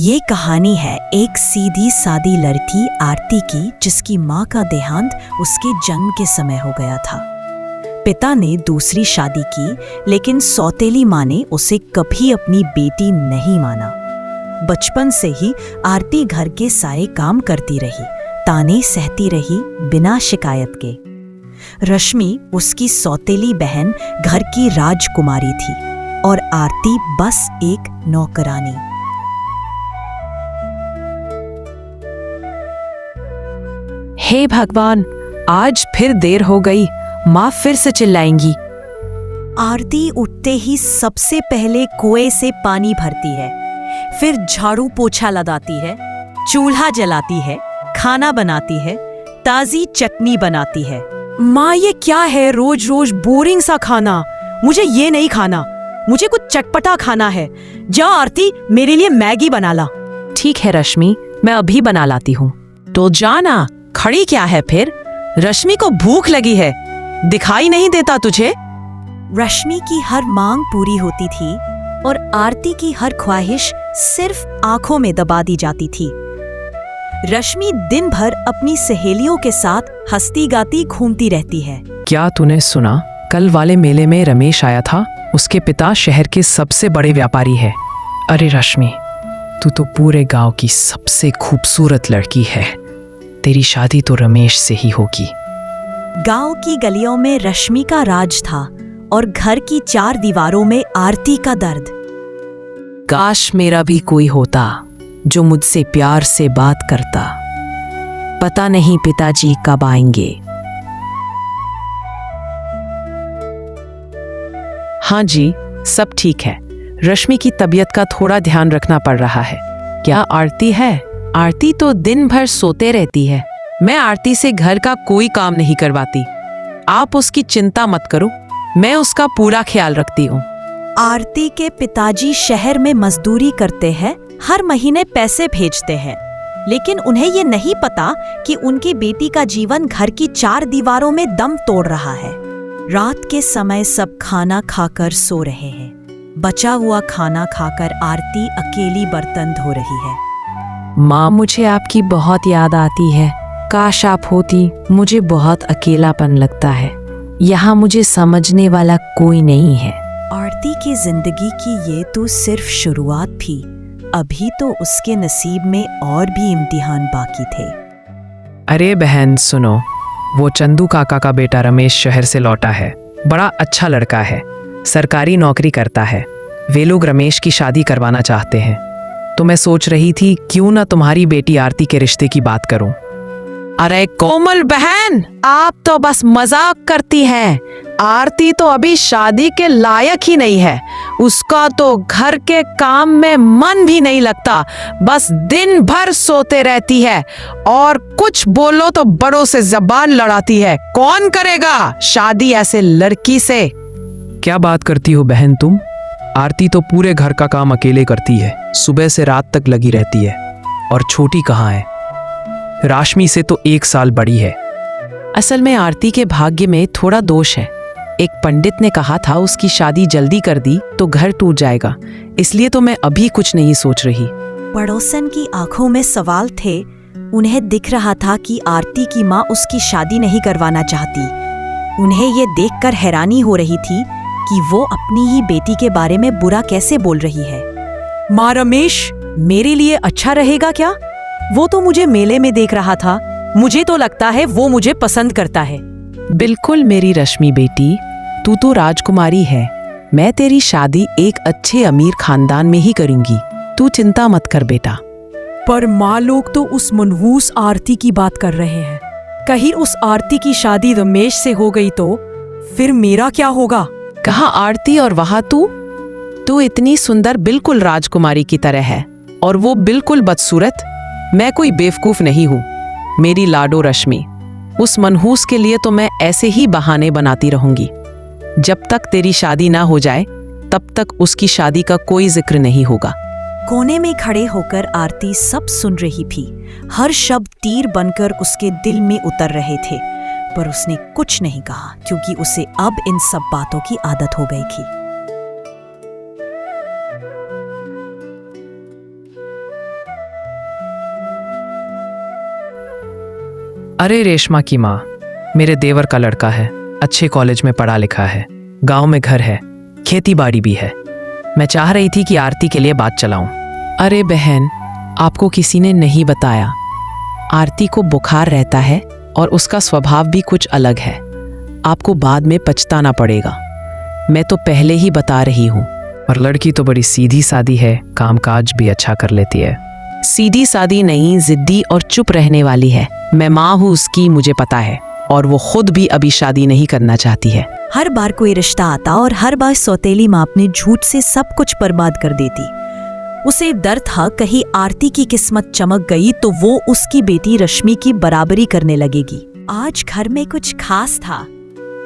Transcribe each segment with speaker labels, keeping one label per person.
Speaker 1: ये कहानी है एक सीधी सादी लड़की आरती की, जिसकी माँ का देहांत उसके जन्म के समय हो गया था। पिता ने दूसरी शादी की, लेकिन सौतेली माँ ने उसे कभी अपनी बेटी नहीं माना। बचपन से ही आरती घर के सारे काम करती रही, ताने सहती रही बिना शिकायत के। रश्मि उसकी सौतेली बहन घर की राजकुमारी थी और आरती बस एक नौकरानी।
Speaker 2: हे भगवान, आज फिर देर हो गई, माँ फिर से चिल्लाएंगी।
Speaker 1: आरती उठते ही सबसे पहले कुएं से पानी भरती है, फिर झाड़ू पोछा लगाती है, चूल्हा जलाती है, खाना बनाती है, ताजी चटनी बनाती है।
Speaker 2: माँ, ये क्या है रोज रोज बोरिंग सा खाना? मुझे ये नहीं खाना, मुझे कुछ चटपटा खाना है। जा आरती, मेरे लिए मैगी बना ला। ठीक है रश्मि, मैं अभी बना लाती हूँ। तो जाना, खड़ी क्या है फिर? रश्मि को भूख लगी है, दिखाई नहीं देता तुझे?
Speaker 1: रश्मि की हर मांग पूरी होती थी और आरती की हर ख्वाहिश सिर्फ आंखों में दबा दी जाती थी। रश्मि दिन भर अपनी सहेलियों के साथ हंसती गाती घूमती रहती है।
Speaker 3: क्या तूने सुना? कल वाले मेले में रमेश आया था। उसके पिता शहर के सबसे बड़े व्यापारी है। अरे रश्मि, तू तो पूरे गांव की सबसे खूबसूरत लड़की है। तेरी शादी तो रमेश से ही होगी।
Speaker 1: गांव की गलियों में रश्मि का राज था और घर की चार दीवारों में आरती का दर्द।
Speaker 2: काश मेरा भी कोई होता जो मुझसे प्यार से बात करता। पता नहीं पिताजी कब आएंगे। हाँ जी, सब ठीक है। रश्मि की तबीयत का थोड़ा ध्यान रखना पड़ रहा है। क्या आरती है? आरती तो दिन भर सोते रहती है। मैं आरती से घर का कोई काम नहीं करवाती। आप उसकी चिंता मत करो, मैं उसका पूरा ख्याल रखती हूँ।
Speaker 1: आरती के पिताजी शहर में मजदूरी करते हैं, हर महीने पैसे भेजते हैं, लेकिन उन्हें ये नहीं पता कि उनकी बेटी का जीवन घर की चार दीवारों में दम तोड़ रहा है। रात के समय सब खाना खाकर सो रहे हैं। बचा हुआ खाना खाकर आरती अकेली बर्तन धो रही है।
Speaker 2: माँ, मुझे आपकी बहुत याद आती है। काश आप होती, मुझे बहुत अकेलापन लगता है। यहाँ मुझे समझने वाला कोई नहीं है।
Speaker 1: आरती की जिंदगी की ये तो सिर्फ शुरुआत थी, अभी तो उसके नसीब में और भी इम्तिहान बाकी थे।
Speaker 3: अरे बहन सुनो, वो चंदू काका का बेटा रमेश शहर से लौटा है। बड़ा अच्छा लड़का है, सरकारी नौकरी करता है। वे लोग रमेश की शादी करवाना चाहते हैं, तो मैं सोच रही थी क्यों ना तुम्हारी बेटी आरती के रिश्ते की बात करूं।
Speaker 2: अरे कोमल बहन, आप तो बस मजाक करती हैं। आरती तो अभी शादी के लायक ही नहीं है। उसका तो घर के काम में मन भी नहीं लगता, बस दिन भर सोते रहती है और कुछ बोलो तो बड़ों से जबान लड़ाती है। कौन करेगा शादी ऐसे लड़की से?
Speaker 3: क्या बात करती हो बहन तुम? आरती तो पूरे घर का काम अकेले करती है, सुबह से रात तक लगी रहती है। और छोटी कहाँ है? रश्मि से तो 1 साल बड़ी है।
Speaker 2: असल में आरती के भाग्य में थोड़ा दोष है। एक पंडित ने कहा था उसकी शादी जल्दी कर दी तो घर टूट जाएगा, इसलिए तो मैं अभी कुछ नहीं सोच रही।
Speaker 1: पड़ोसन की आंखों में सवाल थे। उन्हें दिख रहा था कि आरती की माँ उसकी शादी नहीं करवाना चाहती। उन्हें ये देखकर हैरानी हो रही थी कि वो अपनी ही बेटी के बारे में बुरा कैसे बोल रही है।
Speaker 2: माँ, रमेश मेरे लिए अच्छा रहेगा क्या? वो तो मुझे मेले में देख रहा था। मुझे तो लगता है वो मुझे पसंद करता है। बिल्कुल मेरी रश्मि बेटी, तू तो राजकुमारी है। मैं तेरी शादी एक अच्छे अमीर खानदान में ही करूंगी, तू चिंता मत कर बेटा। पर माँ, लोग तो उस मनहूस आरती की बात कर रहे हैं। कहीं उस आरती की शादी रमेश से हो गई तो फिर मेरा क्या होगा? कहाँ आरती और वहां तू? तू इतनी सुंदर, बिल्कुल राजकुमारी की तरह है, और वो बिल्कुल बदसूरत। मैं कोई बेवकूफ नहीं हूँ मेरी लाडो रश्मि। उस मनहूस के लिए तो मैं ऐसे ही बहाने बनाती रहूंगी। जब तक तेरी शादी ना हो जाए तब तक उसकी शादी का कोई जिक्र नहीं होगा।
Speaker 1: कोने में खड़े होकर आरती सब सुन रही थी। हर शब्द तीर बनकर उसके दिल में उतर रहे थे, पर उसने कुछ नहीं कहा क्योंकि उसे अब इन सब बातों की आदत हो गई थी।
Speaker 3: अरे रेशमा की माँ, मेरे देवर का लड़का है, अच्छे कॉलेज में पढ़ा लिखा है, गांव में घर है, खेती बाड़ी भी है। मैं चाह रही थी कि आरती के लिए बात चलाऊं।
Speaker 2: अरे बहन, आपको किसी ने नहीं बताया, आरती को बुखार रहता है और उसका स्वभाव भी कुछ अलग है। आपको बाद में पछताना पड़ेगा। मैं तो पहले ही बता रही हूँ।
Speaker 3: और लड़की तो बड़ी सीधी सादी है, कामकाज भी अच्छा कर लेती है।
Speaker 2: सीधी सादी नहीं, जिद्दी और चुप रहने वाली है। मैं माँ हूँ उसकी, मुझे पता है। और वो खुद भी अभी शादी नहीं करना चाहती है।
Speaker 1: हर बार कोई रिश्ता आता और हर बार सौतेली माँ अपने झूठ से सब कुछ बर्बाद कर देती। उसे डर था कहीं आरती की किस्मत चमक गई तो वो उसकी बेटी रश्मि की बराबरी करने लगेगी। आज घर में कुछ खास था।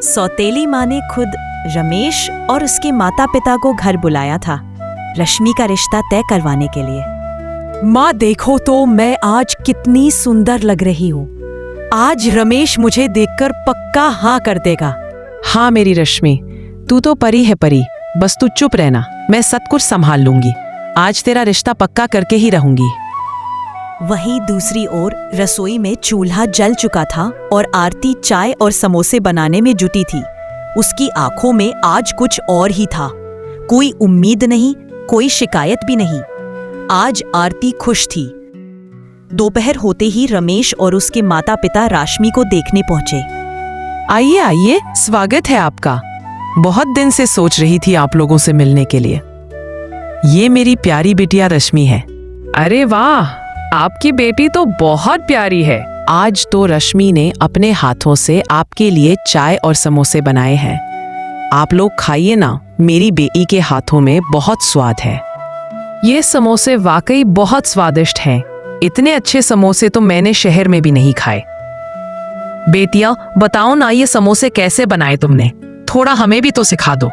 Speaker 1: सौतेली माँ ने खुद रमेश और उसके माता पिता को घर बुलाया था रश्मि का रिश्ता तय करवाने के लिए।
Speaker 2: माँ देखो तो मैं आज कितनी सुंदर लग रही हूँ। आज रमेश मुझे देखकर पक्का हाँ कर देगा। हाँ मेरी रश्मि, तू तो परी है परी, बस तू चुप रहना, मैं सब कुछ संभाल लूंगी। आज तेरा रिश्ता पक्का करके ही रहूंगी।
Speaker 1: वहीं दूसरी ओर रसोई में चूल्हा जल चुका था और आरती चाय और समोसे बनाने में जुटी थी। उसकी आंखों में आज कुछ और ही था। कोई उम्मीद नहीं, कोई शिकायत भी नहीं। आज आरती खुश थी। दोपहर होते ही रमेश और उसके माता पिता रश्मि को देखने पहुंचे।
Speaker 2: आइए आइए, स्वागत है आपका। बहुत दिन से सोच रही थी आप लोगों से मिलने के लिए। ये मेरी प्यारी बिटिया रश्मि है।
Speaker 3: अरे वाह, आपकी बेटी तो बहुत प्यारी है।
Speaker 2: आज तो रश्मि ने अपने हाथों से आपके लिए चाय और समोसे बनाए हैं। आप लोग खाइए ना, मेरी बेटी के हाथों में बहुत स्वाद है।
Speaker 3: ये समोसे वाकई बहुत स्वादिष्ट हैं। इतने अच्छे समोसे तो मैंने शहर में भी नहीं खाए। बेटिया बताओ ना, ये समोसे कैसे बनाए तुमने? थोड़ा हमें भी तो सिखा दो।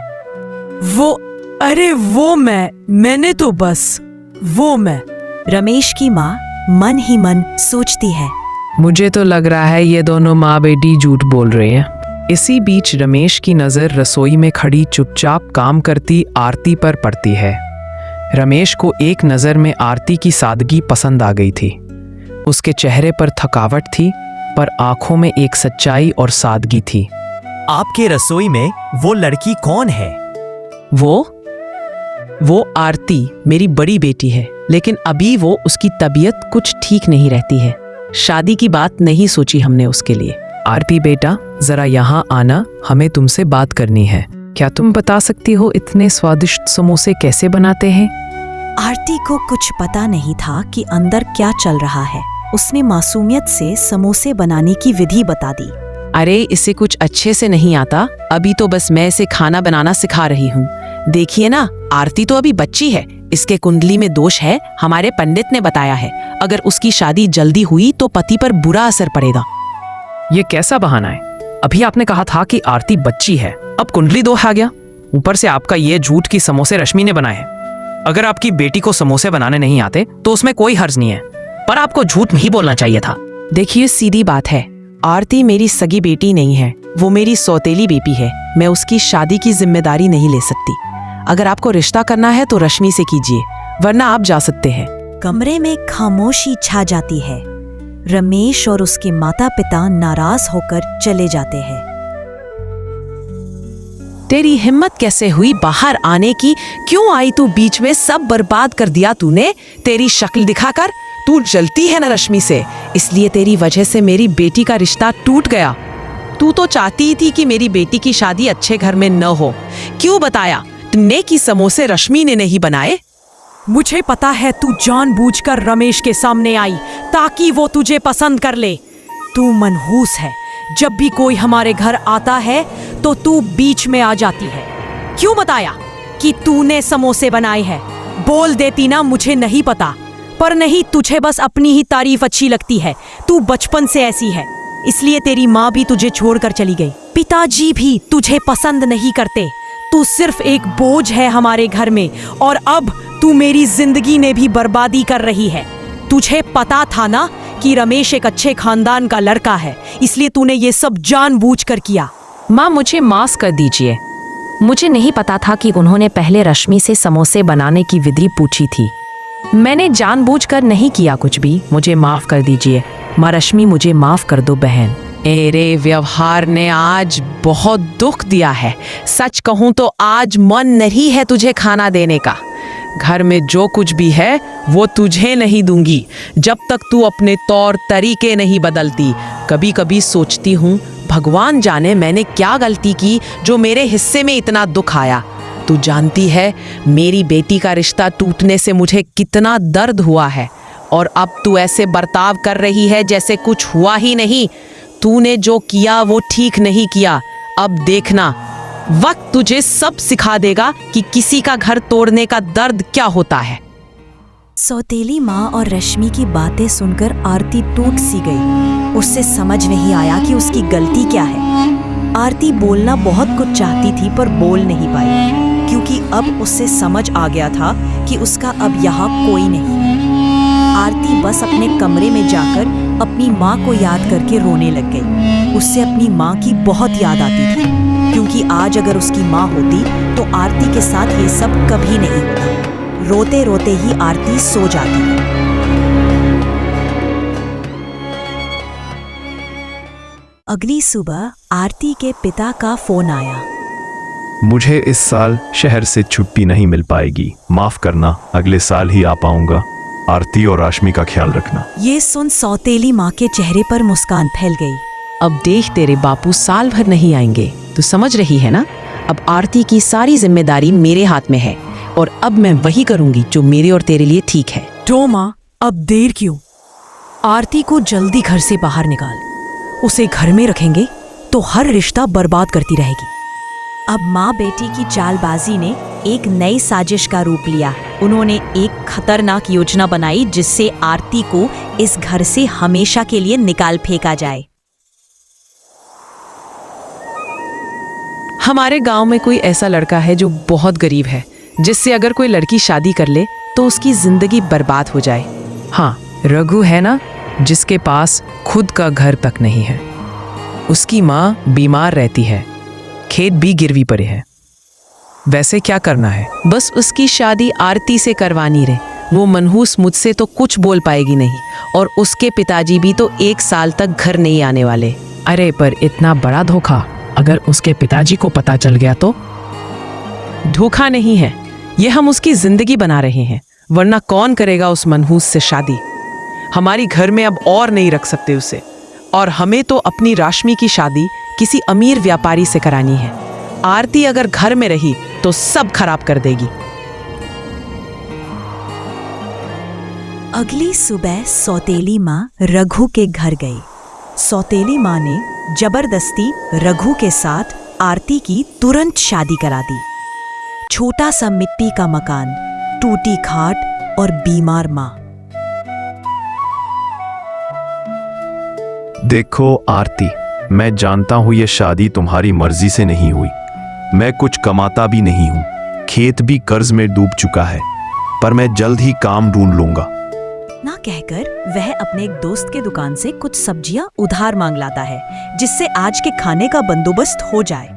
Speaker 2: मैंने तो बस मैं।
Speaker 1: रमेश की माँ मन ही मन सोचती है।
Speaker 3: मुझे तो लग रहा है ये दोनों माँ बेटी झूठ बोल रहे हैं। इसी बीच रमेश की नजर रसोई में खड़ी चुपचाप काम करती आरती पर पड़ती है। रमेश को एक नजर में आरती की सादगी पसंद आ गई थी। उसके चेहरे पर थकावट थी, पर आंखों में एक सच्चाई और सादगी थी।
Speaker 4: आपके रसोई में वो लड़की कौन है?
Speaker 2: वो आरती मेरी बड़ी बेटी है, लेकिन अभी वो उसकी तबीयत कुछ ठीक नहीं रहती है। शादी की बात नहीं सोची हमने उसके लिए।
Speaker 3: आरती बेटा, जरा यहाँ आना, हमें तुमसे बात करनी है। क्या तुम बता सकती हो इतने स्वादिष्ट समोसे कैसे बनाते हैं?
Speaker 1: आरती को कुछ पता नहीं था कि अंदर क्या चल रहा है। उसने मासूमियत से समोसे बनाने की विधि बता दी।
Speaker 2: अरे इसे कुछ अच्छे से नहीं आता, अभी तो बस मैं इसे खाना बनाना सिखा रही हूँ। देखिए ना, आरती तो अभी बच्ची है, इसके कुंडली में दोष है, हमारे पंडित ने बताया है। अगर उसकी शादी जल्दी हुई तो पति पर बुरा असर पड़ेगा।
Speaker 3: ये कैसा बहाना है? अभी आपने कहा था कि आरती बच्ची है, अब कुंडली दोष आ गया। ऊपर से आपका ये झूठ कि समोसे रश्मि ने बनाए हैं। अगर आपकी बेटी को समोसे बनाने नहीं आते तो उसमें कोई हर्ज नहीं है, पर आपको झूठ नहीं बोलना चाहिए था।
Speaker 2: देखिए सीधी बात है, आरती मेरी सगी बेटी नहीं है, वो मेरी सौतेली बेटी है। मैं उसकी शादी की जिम्मेदारी नहीं ले सकती। अगर आपको रिश्ता करना है तो रश्मि से कीजिए, वरना आप जा सकते हैं।
Speaker 1: कमरे में खामोशी छा जाती है। रमेश और उसके माता पिता नाराज होकर चले जाते हैं।
Speaker 2: तेरी हिम्मत कैसे हुई बाहर आने की? क्यों आई तू बीच में? सब बर्बाद कर दिया तूने। तेरी शक्ल दिखाकर तू जलती है ना रश्मि से, इसलिए तेरी वजह से मेरी बेटी का रिश्ता टूट गया। तू तो चाहती ही थी कि मेरी बेटी की शादी अच्छे घर में न हो। क्यों बताया तुमने कि समोसे रश्मि ने नहीं बनाए? मुझे पता है तू जानबूझकर रमेश के सामने आई ताकि वो तुझे पसंद कर ले। तू मनहूस है, जब भी कोई हमारे घर आता है तो तू बीच में आ जाती है। क्यों बताया कि तूने समोसे बनाए हैं? बोल देती ना, मुझे नहीं पता। पर नहीं, तुझे बस अपनी ही तारीफ अच्छी लगती है। तू बचपन से ऐसी है, इसलिए तेरी माँ भी तुझे छोड़कर चली गई। पिताजी भी तुझे पसंद नहीं करते। तू सिर्फ एक बोझ है हमारे घर में, और अब तू मेरी जिंदगी में भी बर्बादी कर रही है। तुझे पता था ना कि रमेश एक अच्छे खानदान का लड़का है, इसलिए तूने ये सब जानबूझकर किया।
Speaker 5: माँ, मुझे माफ कर दीजिए। मुझे नहीं पता था कि उन्होंने पहले रश्मि से समोसे बनाने की विधि पूछी थी। मैंने जानबूझकर नहीं किया कुछ भी, मुझे माफ कर दीजिए। माँ रश्मि, मुझे माफ कर दो बहन।
Speaker 2: तेरे व्यवहार ने आज बहुत दुख दिया है। सच कहूं तो आज मन नहीं है तुझे खाना देने का। घर में जो कुछ भी है वो तुझे नहीं दूंगी जब तक तू अपने तौर तरीके नहीं बदलती। कभी कभी सोचती हूँ भगवान जाने मैंने क्या गलती की जो मेरे हिस्से में इतना दुख आया। तू जानती है मेरी बेटी का रिश्ता टूटने से मुझे कितना दर्द हुआ है, और अब तू ऐसे बर्ताव कर रही है जैसे कुछ हुआ ही नहीं। तूने जो किया वो ठीक नहीं किया। अब देखना, वक्त तुझे सब सिखा देगा कि किसी का घर तोड़ने का दर्द क्या होता है।
Speaker 1: सौतेली माँ और रश्मि की बातें सुनकर आरती टूट सी गई। उससे समझ नहीं आया कि उसकी गलती क्या है। आरती बोलना बहुत कुछ चाहती थी पर बोल नहीं पाई, क्योंकि अब उससे समझ आ गया था कि उसका अब यहाँ कोई नहीं है। आरती बस अपने कमरे में जाकर अपनी माँ को याद करके रोने लग गई। उससे अपनी माँ की बहुत याद आती थी, क्योंकि आज अगर उसकी माँ होती तो आरती के साथ ये सब कभी नहीं होता। रोते रोते ही आरती सो जाती है। अगली सुबह आरती के पिता का फोन आया।
Speaker 6: मुझे इस साल शहर से छुट्टी नहीं मिल पाएगी, माफ करना, अगले साल ही आ पाऊंगा। आरती और रश्मि का ख्याल रखना।
Speaker 1: ये सुन सौतेली माँ के चेहरे पर मुस्कान फैल गई।
Speaker 2: अब देख, तेरे बापू साल भर नहीं आएंगे, तू समझ रही है ना। अब आरती की सारी जिम्मेदारी मेरे हाथ में है, और अब मैं वही करूंगी जो मेरे और तेरे लिए ठीक है।
Speaker 1: तो माँ, अब देर क्यों? आरती को जल्दी घर से बाहर निकाल। उसे घर में रखेंगे तो हर रिश्ता बर्बाद करती रहेगी। अब माँ बेटी की चालबाजी ने एक नई साजिश का रूप लिया। उन्होंने एक खतरनाक योजना बनाई जिससे आरती को इस घर से हमेशा के लिए निकाल फेंका जाए।
Speaker 2: हमारे गांव में कोई ऐसा लड़का है जो बहुत गरीब है, जिससे अगर कोई लड़की शादी कर ले तो उसकी जिंदगी बर्बाद हो जाए।
Speaker 3: हाँ, रघु है ना, जिसके पास खुद का घर तक नहीं है। उसकी माँ बीमार रहती है, खेत भी गिरवी पड़े हैं। वैसे क्या करना है?
Speaker 2: बस उसकी शादी आरती से करवानी रे। वो मनहूस मुझसे तो कुछ बोल पाएगी नहीं, और उसके पिताजी भी तो 1 साल तक घर नहीं आने वाले।
Speaker 3: अरे पर इतना बड़ा धोखा, अगर उसके पिताजी को पता चल गया तो?
Speaker 2: धोखा नहीं है ये, हम उसकी जिंदगी बना रहे हैं, वरना कौन करेगा उस मनहूस से शादी। हमारी घर में अब और नहीं रख सकते उसे, और हमें तो अपनी रश्मि की शादी किसी अमीर व्यापारी से करानी है। आरती अगर घर में रही तो सब खराब कर देगी।
Speaker 1: अगली सुबह सौतेली माँ रघु के घर गई। सौतेली माँ ने जबरदस्ती रघु के साथ आरती की तुरंत शादी करा दी। छोटा सा मिट्टी का मकान, टूटी खाट और बीमार माँ।
Speaker 6: देखो आरती, मैं जानता हूँ ये शादी तुम्हारी मर्जी से नहीं हुई। मैं कुछ कमाता भी नहीं हूँ, खेत भी कर्ज में डूब चुका है, पर मैं जल्द ही काम ढूंढ लूंगा।
Speaker 1: ना कहकर वह अपने एक दोस्त के दुकान से कुछ सब्जियां उधार मांग लाता है, जिससे आज के खाने का बंदोबस्त हो जाए।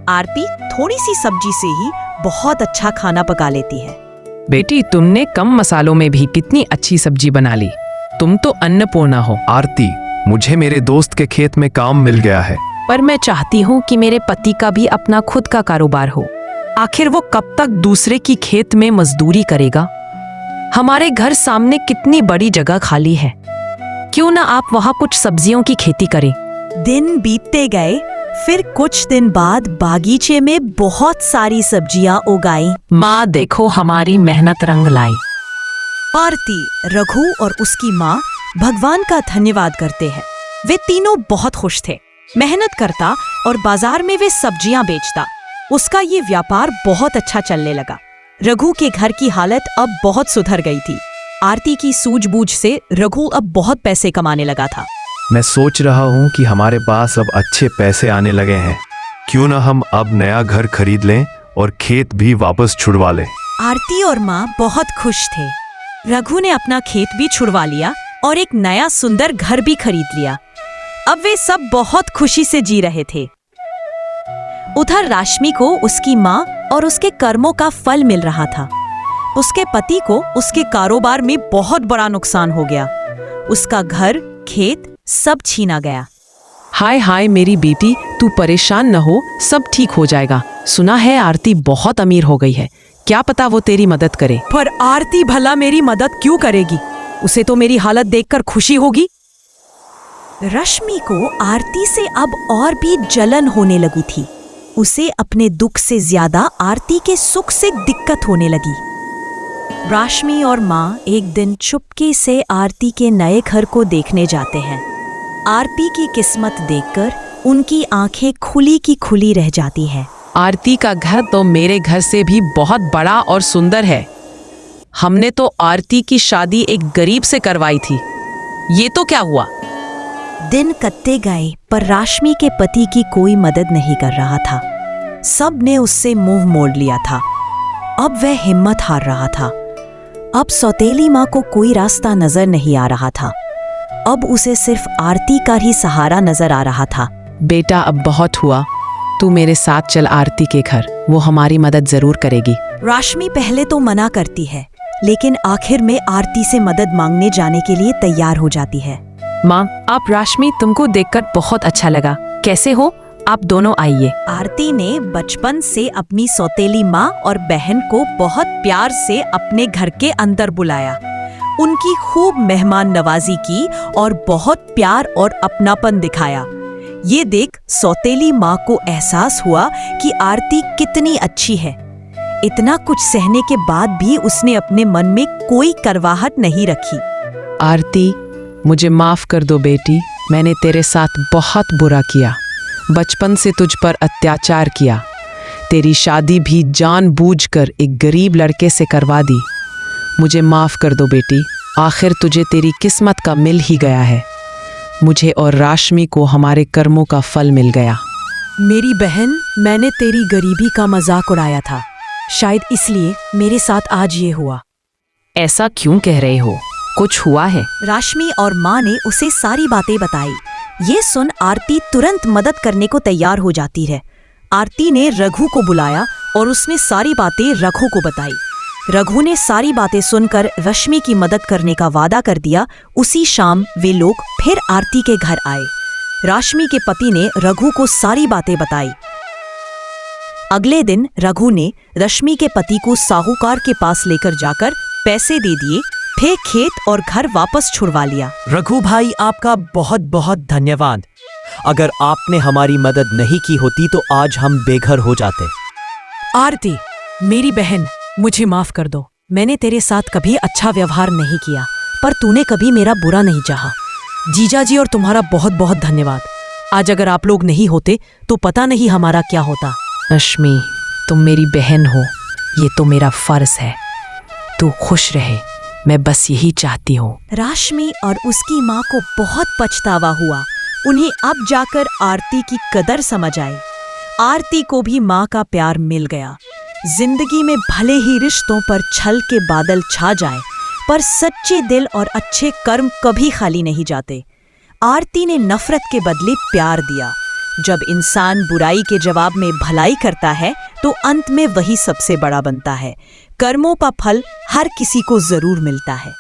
Speaker 1: आरती थोड़ी सी सब्जी से ही बहुत अच्छा खाना पका लेती है।
Speaker 3: बेटी, तुमने कम मसालों में भी कितनी अच्छी सब्जी बना ली। तुम तो अन्नपूर्णा हो।
Speaker 6: आरती, मुझे मेरे दोस्त के खेत में काम मिल गया है।
Speaker 5: पर मैं चाहती हूँ कि मेरे पति का भी अपना खुद का कारोबार हो। आखिर वो कब तक दूसरे की खेत में मजदूरी करेगा? हमारे घर सामने कितनी बड़ी जगह खाली है, क्यों ना आप वहाँ कुछ सब्जियों की खेती करें।
Speaker 1: दिन बीतते गए, फिर कुछ दिन बाद बागीचे में बहुत सारी सब्जियां उगाई।
Speaker 5: माँ देखो, हमारी मेहनत रंग लाई।
Speaker 1: आरती, रघु और उसकी माँ भगवान का धन्यवाद करते हैं। वे तीनों बहुत खुश थे। मेहनत करता और बाजार में वे सब्जियां बेचता। उसका ये व्यापार बहुत अच्छा चलने लगा। रघु के घर की हालत अब बहुत सुधर गई थी। आरती की सूझबूझ से रघु अब बहुत पैसे कमाने लगा था।
Speaker 6: मैं सोच रहा हूँ कि हमारे पास अब अच्छे पैसे आने लगे हैं, क्यों ना हम अब नया घर खरीद लें और खेत भी वापस छुड़वा लें।
Speaker 1: आरती और माँ बहुत खुश थे। रघु ने अपना खेत भी छुड़वा लिया और एक नया सुंदर घर भी खरीद लिया। अब वे सब बहुत खुशी से जी रहे थे। उधर रश्मि को उसकी माँ और उसके कर्मों का फल मिल रहा था। उसके पति को उसके कारोबार में बहुत बड़ा नुकसान हो गया। उसका घर खेत सब छीना गया।
Speaker 2: हाय हाय मेरी बेटी, तू परेशान न हो, सब ठीक हो जाएगा। सुना है आरती बहुत अमीर हो गई है, क्या पता वो तेरी मदद करे। पर आरती भला मेरी मदद क्यों करेगी? उसे तो मेरी हालत देखकर खुशी होगी।
Speaker 1: रश्मि को आरती से अब और भी जलन होने लगी थी। उसे अपने दुख से ज्यादा आरती के सुख से दिक्कत होने लगी। रश्मि और माँ एक दिन चुपके से आरती के नए घर को देखने जाते हैं। आरती की किस्मत देखकर उनकी आंखें खुली की खुली रह जाती हैं।
Speaker 2: आरती का घर तो मेरे घर से भी बहुत बड़ा और सुंदर है। हमने तो आरती की शादी एक गरीब से करवाई थी, ये तो क्या हुआ?
Speaker 1: दिन कटते गए पर रश्मि के पति की कोई मदद नहीं कर रहा था। सब ने उससे मुंह मोड़ लिया था। अब वह हिम्मत हार रहा था। अब सौतेली माँ को कोई रास्ता नजर नहीं आ रहा था। अब उसे सिर्फ आरती का ही सहारा नजर आ रहा था।
Speaker 2: बेटा अब बहुत हुआ, तू मेरे साथ चल आरती के घर, वो हमारी मदद जरूर करेगी।
Speaker 1: रश्मि पहले तो मना करती है, लेकिन आखिर में आरती से मदद मांगने जाने के लिए तैयार हो जाती है।
Speaker 5: माँ, आप रश्मि, तुमको देखकर बहुत अच्छा लगा। कैसे हो? आप दोनों आइए।
Speaker 1: आरती ने बचपन से अपनी सौतेली माँ और बहन को बहुत प्यार से अपने घर के अंदर बुलाया। उनकी खूब मेहमान नवाजी की और बहुत प्यार और अपनापन दिखाया। ये देख सौतेली माँ को एहसास हुआ कि आरती कितनी अच्छी है। इतना कुछ सहने के बाद भी उसने अपने मन में कोई करवाहट नहीं रखी।
Speaker 2: आरती, मुझे माफ कर दो बेटी, मैंने तेरे साथ बहुत बुरा किया। बचपन से तुझ पर अत्याचार किया। तेरी शादी भी जानबूझकर एक गरीब लड़के से करवा दी। मुझे माफ कर दो बेटी, आखिर तुझे तेरी किस्मत का मिल ही गया है। मुझे और रश्मि को हमारे कर्मों का फल मिल गया।
Speaker 1: मेरी बहन, मैंने तेरी गरीबी का मजाक उड़ाया था, शायद इसलिए मेरे साथ आज ये हुआ।
Speaker 5: ऐसा क्यों कह रहे हो? कुछ हुआ है?
Speaker 1: रश्मि और माँ ने उसे सारी बातें बताई। ये सुन आरती तुरंत मदद करने को तैयार हो जाती है। आरती ने रघु को बुलाया और उसने सारी बातें रघु को बताई। रघु ने सारी बातें सुनकर रश्मि की मदद करने का वादा कर दिया। उसी शाम वे लोग फिर आरती के घर आए। रश्मि के पति ने रघु को सारी बातें बताई। अगले दिन रघु ने रश्मि के पति को साहूकार के पास लेकर जाकर पैसे दे दिए, फिर खेत और घर वापस छुड़वा लिया।
Speaker 4: रघु भाई, आपका बहुत बहुत धन्यवाद। अगर आपने हमारी मदद नहीं की होती तो आज हम बेघर हो जाते।
Speaker 1: आरती, मेरी बहन, मुझे माफ कर दो। मैंने तेरे साथ कभी अच्छा व्यवहार नहीं किया, पर तूने कभी मेरा बुरा नहीं चाहा। जीजा जी और तुम्हारा बहुत बहुत धन्यवाद। आज अगर आप लोग नहीं होते तो पता नहीं हमारा क्या होता।
Speaker 5: रश्मि, तुम मेरी बहन हो, ये तो मेरा फर्ज है। तू खुश रहे, मैं बस यही चाहती हूँ।
Speaker 1: रश्मि और उसकी माँ को बहुत पछतावा हुआ। उन्हें अब जाकर आरती की कदर समझ आई। आरती को भी माँ का प्यार मिल गया। जिंदगी में भले ही रिश्तों पर छल के बादल छा जाए, पर सच्चे दिल और अच्छे कर्म कभी खाली नहीं जाते। आरती ने नफरत के बदले प्यार दिया। जब इंसान बुराई के जवाब में भलाई करता है तो अंत में वही सबसे बड़ा बनता है। कर्मों का फल हर किसी को जरूर मिलता है।